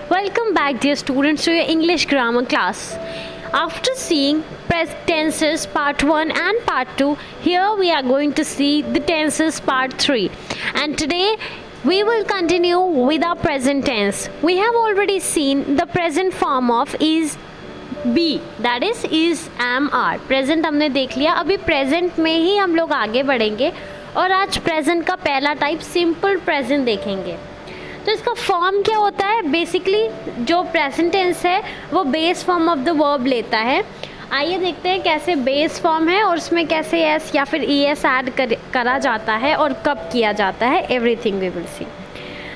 Welcome back, dear students, to your English grammar class. After seeing present tenses part 1 and part 2, here we are going to see the tenses part 3. And today we will continue with our present tense. We have already seen the present form of is be, that is, am, are. Present हमने देख लिया. अभी present में ही हम लोग आगे बढ़ेंगे और आज प्रेजेंट का पहला टाइप सिंपल प्रेजेंट देखेंगे. तो इसका फॉर्म क्या होता है? बेसिकली जो प्रेजेंट टेंस है वो base form of the verb लेता है. आइए देखते हैं कैसे बेस फॉर्म है और उसमें कैसे एस या फिर ई एस ऐड करा जाता है और कब किया जाता है. Everything we will see.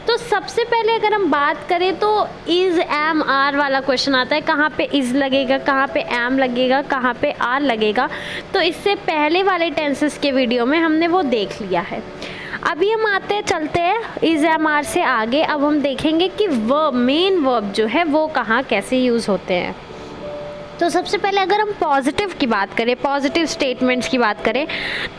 तो सबसे पहले अगर हम बात करें तो इज़ एम आर वाला क्वेश्चन आता है. कहाँ पे इज़ लगेगा, कहाँ पे एम लगेगा, कहाँ पे आर लगेगा. तो इससे पहले वाले टेंसेस के वीडियो में हमने वो देख लिया है. अभी हम चलते हैं इज़ एम आर से आगे. अब हम देखेंगे कि वर्ब, मेन वर्ब जो है वो कहाँ कैसे यूज़ होते हैं. तो सबसे पहले अगर हम पॉजिटिव की बात करें, पॉजिटिव स्टेटमेंट्स की बात करें,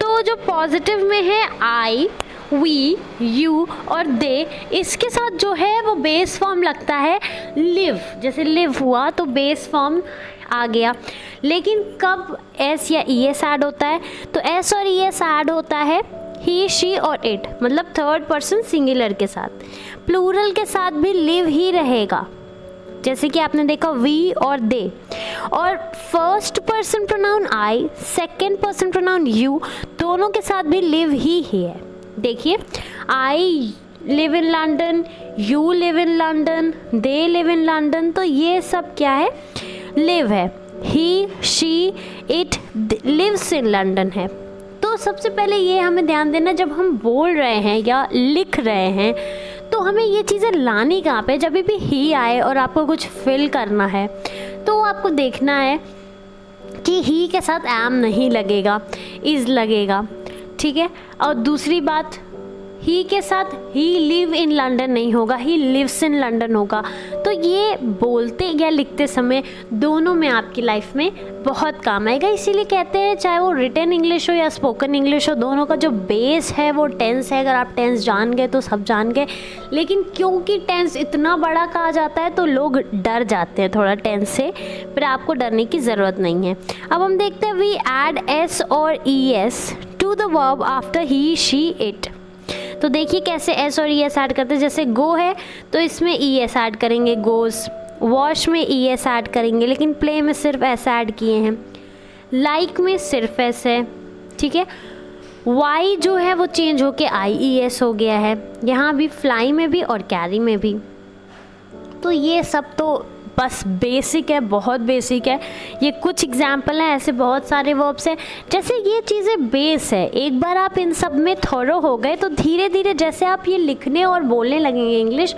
तो जो पॉजिटिव में है आई, वी, यू और दे, इसके साथ जो है वो बेस फॉर्म लगता है लिव. जैसे लिव हुआ तो बेस फॉर्म आ गया. लेकिन कब एस या ई एस ऐड होता है? तो एस और ई एस ऐड होता है ही, शी और इट, मतलब थर्ड पर्सन सिंगुलर के साथ. प्लूरल के साथ भी लिव ही रहेगा, जैसे कि आपने देखा वी और दे. और first person pronoun I, second person pronoun you, दोनों के साथ भी लिव ही है. देखिए, I live in London, you live in London, they live in London. तो ये सब क्या है? लिव है. He, she, it lives in London है. तो सबसे पहले ये हमें ध्यान देना, जब हम बोल रहे हैं या लिख रहे हैं तो हमें ये चीज़ें लानी कहाँ पे? जब भी ही आए और आपको कुछ फिल करना है तो आपको देखना है कि ही के साथ एम नहीं लगेगा, इज़ लगेगा. ठीक है. और दूसरी बात, ही के साथ ही लिव इन लंदन नहीं होगा, ही लिव्स इन लंदन होगा. तो ये बोलते या लिखते समय दोनों में आपकी लाइफ में बहुत काम आएगा. इसीलिए कहते हैं चाहे वो रिटन इंग्लिश हो या स्पोकन इंग्लिश हो, दोनों का जो बेस है वो टेंस है. अगर आप टेंस जान गए तो सब जान गए. लेकिन क्योंकि टेंस इतना बड़ा कहा जाता है तो लोग डर जाते हैं थोड़ा टेंस से, पर आपको डरने की ज़रूरत नहीं है. अब हम देखते हैं वी ऐड एस और E S to the verb after he, she, it. तो देखिए कैसे एस और ई एस ऐड करते हैं. जैसे गो है तो इसमें ई एस ऐड करेंगे, गोज़. वॉश में ई एस ऐड करेंगे, लेकिन प्ले में सिर्फ एस ऐड किए हैं. लाइक में सिर्फ एस है. ठीक है. वाई जो है वो चेंज होके आई ई एस हो गया है. यहाँ भी फ्लाई में भी और कैरी में भी. तो ये सब तो बस बेसिक है, बहुत बेसिक है. ये कुछ एग्जाम्पल हैं, ऐसे बहुत सारे वर्ब्स हैं. जैसे ये चीज़ें बेस है, एक बार आप इन सब में थोरो हो गए तो धीरे धीरे जैसे आप ये लिखने और बोलने लगेंगे इंग्लिश,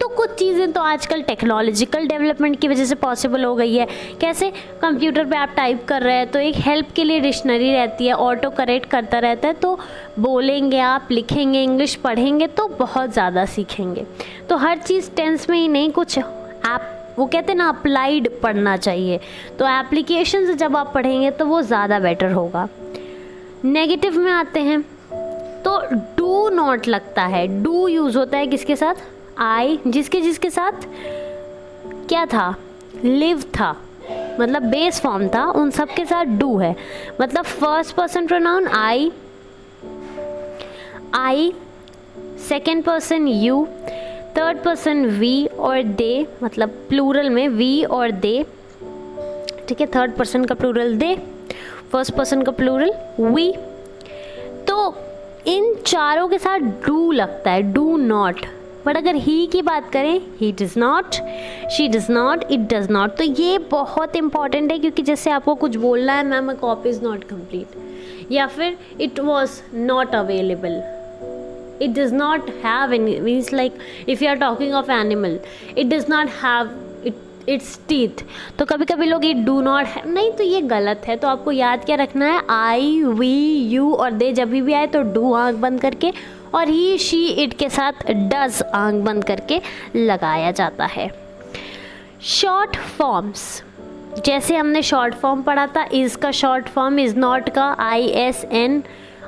तो कुछ चीज़ें तो आजकल टेक्नोलॉजिकल डेवलपमेंट की वजह से पॉसिबल हो गई है. कैसे? कंप्यूटर पे आप टाइप कर रहे हैं तो एक हेल्प के लिए डिक्शनरी रहती है, ऑटो करेक्ट करता रहता है. तो बोलेंगे आप, लिखेंगे, इंग्लिश पढ़ेंगे तो बहुत ज़्यादा सीखेंगे. तो हर चीज़ टेंस में ही नहीं, कुछ आप वो कहते हैं ना अप्लाइड पढ़ना चाहिए. तो एप्लीकेशन से जब आप पढ़ेंगे तो वो ज़्यादा बेटर होगा. नेगेटिव में आते हैं तो डू नॉट लगता है. डू यूज़ होता है किसके साथ? आई. जिसके साथ क्या था? लिव था, मतलब बेस फॉर्म था. उन सब के साथ डू है. मतलब first person pronoun I, second person you, third person we और दे, मतलब प्लूरल में वी और दे. ठीक है. थर्ड पर्सन का प्लूरल दे, फर्स्ट पर्सन का प्लूरल वी. तो इन चारों के साथ डू लगता है, डू नॉट. बट अगर ही की बात करें, he does not, she does not, it does not. तो ये बहुत इंपॉर्टेंट है, क्योंकि जैसे आपको कुछ बोलना है, ma'am a copy is not complete, या फिर it was not available. It does not have any, means like if you are talking of animal, it does not have its teeth. तो कभी कभी लोग ये do not have, नहीं, तो ये गलत है. तो आपको याद क्या रखना है? आई, वी, यू और दे जब भी आए तो डू आंख बंद करके, और ही, शी, इट के साथ डज आंख बंद करके लगाया जाता है. शॉर्ट फॉर्म्स, जैसे हमने शॉर्ट फॉर्म पढ़ा था, इज़ का शॉर्ट फॉर्म इज़ नॉट का आई एस एन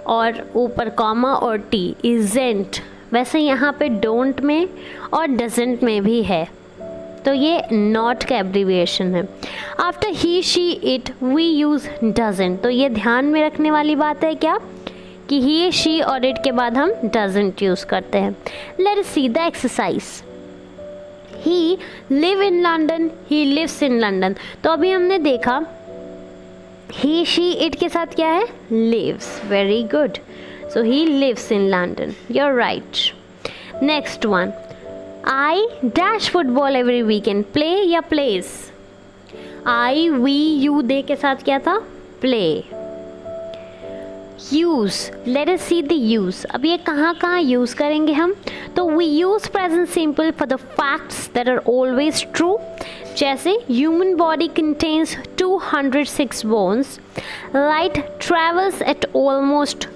और ऊपर कॉमा और टी, इज़ेंट. वैसे यहाँ पे डोंट में और डजेंट में भी है. तो ये नॉट का एब्रीविएशन है। After he she it we use doesn't, तो ये ध्यान में रखने वाली बात है क्या कि ही शी और इट के बाद हम डजंट यूज़ करते हैं। Let us see the exercise. He live in London, he lives in London, तो अभी हमने देखा ही शी इट के साथ क्या है, lives. Very good, so he lives in London, you are right. Next one, I dash football every weekend, play या plays. I we you they के साथ क्या था, play. Use, let us see the use. अब ये कहाँ कहाँ use करेंगे हम, तो we use present simple for the facts that are always true, जैसे human body contains 206 bones, light travels at almost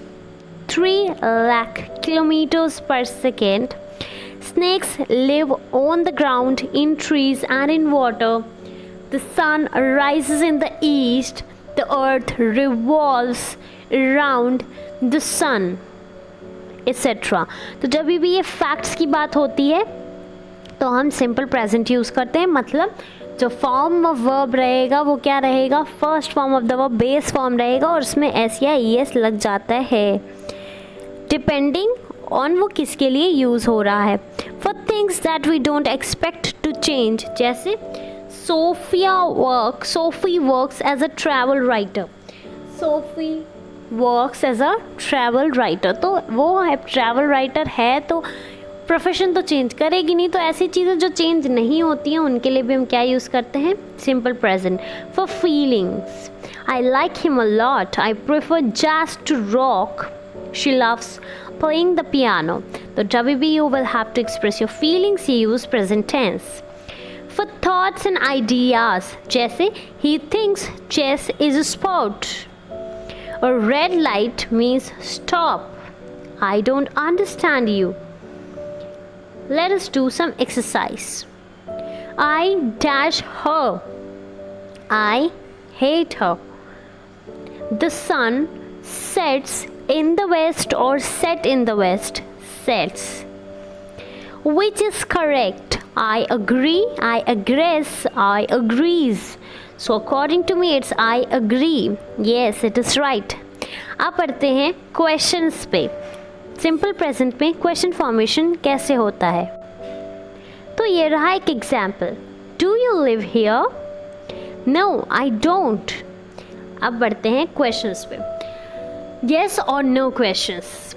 3 lakh kilometers per second, snakes live on the ground, in trees and in water, the sun rises in the east, the earth revolves around the sun, etc. तो जब भी ये facts की बात होती है तो हम सिंपल प्रेजेंट यूज़ करते हैं, मतलब जो फॉर्म ऑफ वर्ब रहेगा वो क्या रहेगा, first form of the verb base form रहेगा और उसमें एस या ई एस लग जाता है, डिपेंडिंग ऑन वो किसके लिए यूज़ हो रहा है। For things that we don't expect to change, जैसे Sophie works as a travel writer, Sophie works as a travel writer, तो वो है ट्रैवल राइटर है तो प्रोफेशन तो चेंज करेगी नहीं, तो ऐसी चीज़ें जो चेंज नहीं होती हैं उनके लिए भी हम क्या यूज़ करते हैं, simple present. For feelings, I like him a lot, I prefer jazz to rock, she loves playing the piano, तो जब भी you will have to express your feelings you use present tense. For thoughts and ideas, जैसे he thinks chess is a sport, और red light means stop, I don't understand you. Let us do some exercise. I dash her, I hate her. The sun sets in the west or set in the west, sets. Which is correct? I agree, I agrees, I agrees. So according to me it's I agree. Yes, it is right. अब पढ़ते हैं questions पे। Simple present में question formation कैसे होता है, तो ये रहा एक example, do you live here, no I don't. अब बढ़ते हैं क्वेश्चंस पे, येस और नो क्वेश्चंस।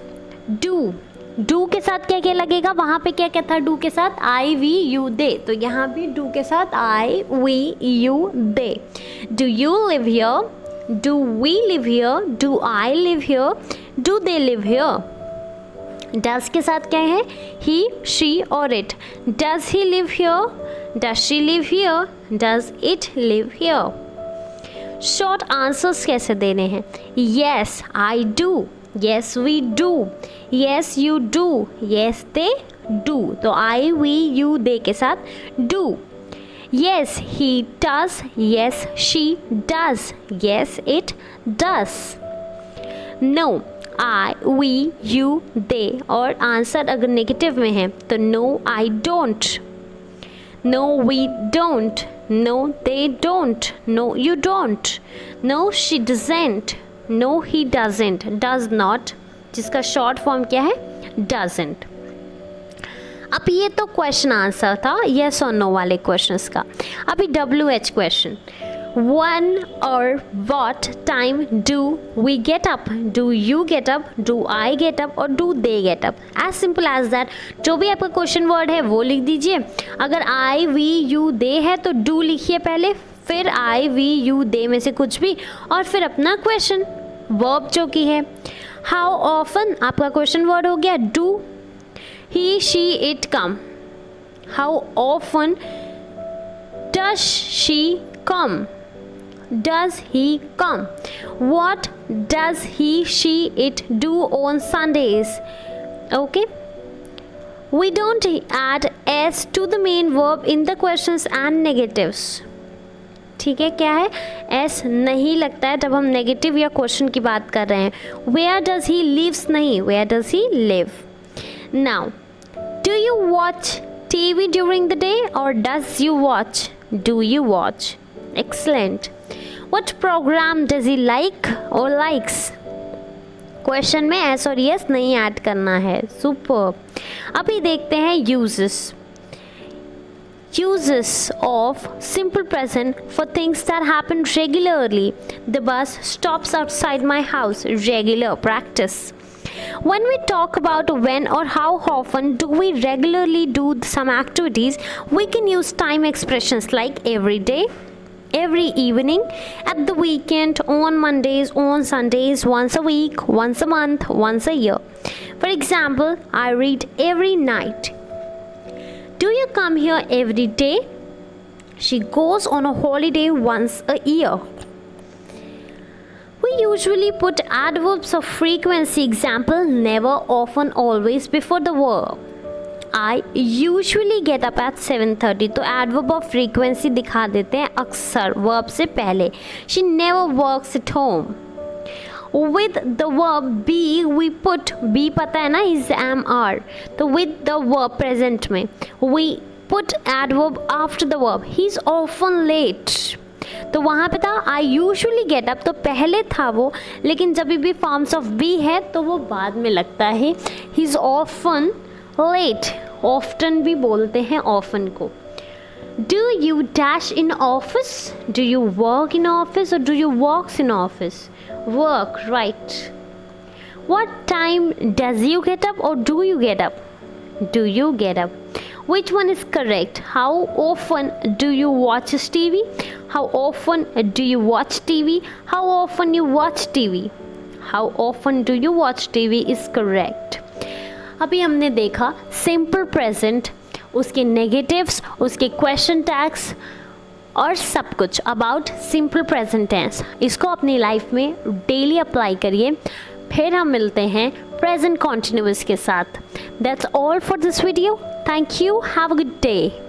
डू के साथ क्या क्या लगेगा, वहाँ पे क्या क्या था डू के साथ, आई वी यू दे, तो यहाँ भी डू के साथ I we you they. Do you live here, do we live here, do I live here, do they live here. Does के साथ क्या है, ही शी और it, does he live here, does she live here, does it live here. Short answers कैसे देने हैं, yes I do, yes we do, yes you do, yes they do, तो I we you they के साथ do. Yes he does, yes she does, yes it does. No I we you they, और answer अगर negative में है तो no I don't, no we don't, no they don't, no you don't, no she doesn't, no he doesn't, does not, जिसका short form क्या है, doesn't. अब ये तो क्वेश्चन आंसर था येस और नो वाले क्वेश्चंस का। अभी WH question, when or what time do we get up, do you get up, do I get up or do they get up, as simple as that। जो भी आपका question word है वो लिख दीजिए, अगर I we you they है तो do लिखिए पहले, फिर I we you they में से कुछ भी, और फिर अपना क्वेश्चन वर्ब जो की है। how often आपका क्वेश्चन वर्ड हो गया do, he she it come, how often does she come, does he come, what does he she it do on Sundays। okay, we don't add s to the main verb in the questions and negatives। ठीक है, क्या है, s नहीं लगता है जब हम negative या क्वेश्चन की बात कर रहे हैं। where does he lives नहीं, where does he live। now do you watch TV during the day or does you watch? Do you watch? Excellent. What program does he like or likes? Question में S और yes नहीं add करना है. Super. अभी देखते हैं uses. Uses of simple present for things that happen regularly. The bus stops outside my house. Regular practice. When we talk about when or how often do we regularly do some activities, we can use time expressions like every day, every evening, at the weekend, on Mondays, on Sundays, once a week, once a month, once a year. For example, I read every night. Do you come here every day? She goes on a holiday once a year. We usually put adverbs of frequency, example, never, often, always before the verb. I usually get up at 7:30. तो adverb of frequency दिखा देते हैं अक्सर verb से पहले. She never works at home. With the verb be we put be पता है ना is am are. तो with the verb present में we put adverb after the verb. He's often late. तो वहाँ पे था I usually get up तो पहले था वो, लेकिन जब भी forms of be है तो वो बाद में लगता है. He's often late. Often भी बोलते हैं often को. Do you dash in office? Do you work in office or do you walks in office? Work, right. What time does you get up or do you get up? Do you get up? Which one is correct? How often do you watch TV? How often do you watch TV? How often you watch TV? How often do you watch TV is correct. अभी हमने देखा simple present, उसके negatives, उसके question tags और सब कुछ about simple present tense. इसको अपनी लाइफ में डेली अप्लाई करिए. फिर हम मिलते हैं प्रेजेंट कॉन्टिन्यूअस के साथ. That's all for this video. Thank you. Have a good day.